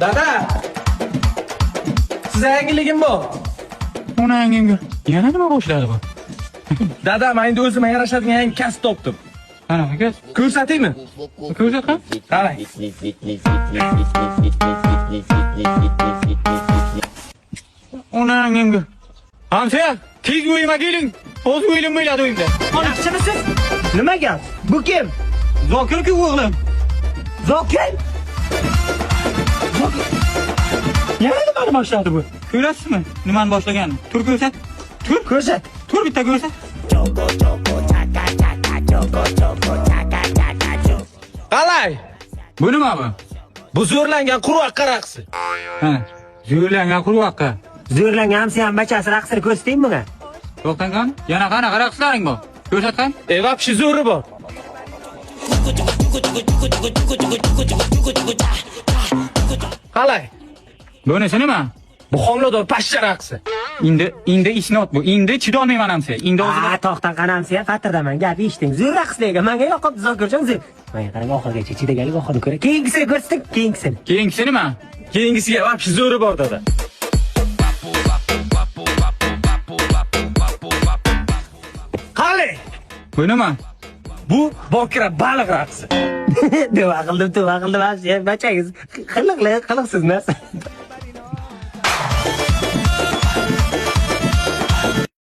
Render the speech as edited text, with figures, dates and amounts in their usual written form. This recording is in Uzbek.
Dada. Size yangiligim bu. Ona yangimga. Yana nima boshladi bu? Dada, men endi o'zimga yarashadigan yangi kasb topdim. Ana, aka. Ko'rsataymi? Ko'rsat qani? Qarang. Ona yangimga. Hamsa, tez uyima keling. O'z uyim bo'ladi uyimda. Yaxshimisiz? Nima gap? Bu kim? Zokir-ku o'g'lim. Zokir? Yana nimani boshladi bu? Ko'rasizmi? Nimani boshlaganini? Tur ko'rsat. Tur. Ko'rsat. Tur bitta ko'rsat. Qalay? Bu nima bu? Bu zo'rlangan qurvaqqa raqsi. Ha, zo'rlangan qurvaqqa. Zo'rlangan hamsa ham bachasi raqsini ko'rsataymi bunga? To'xtang qani? Yana qanaqa raqslaring bor? Ko'rsat qani? Vapshi zo'ri bor. Qalay? Bunisi nima? Bu homilador pashsha raqsi. Endi isnot bu. Endi chidolmayman hamsa. Endi o'zim To'xtang qani hamsa, qatirdaman. Gap eshiting. Zo'r raqslarga menga yoqibdi Zokirjon zo'r. Menga qarang oxirigacha chidagalik oxirni ko'ra. Keyingisini ko'rsating, keyingisini. keyingisi nima? Keyingisiga vapshi zo'ri bor dada. Qalay? Bu nima? Bu bokira baliq raqsi. Deva qildim, hamsa. Bachangiz qiliqsiz narsa.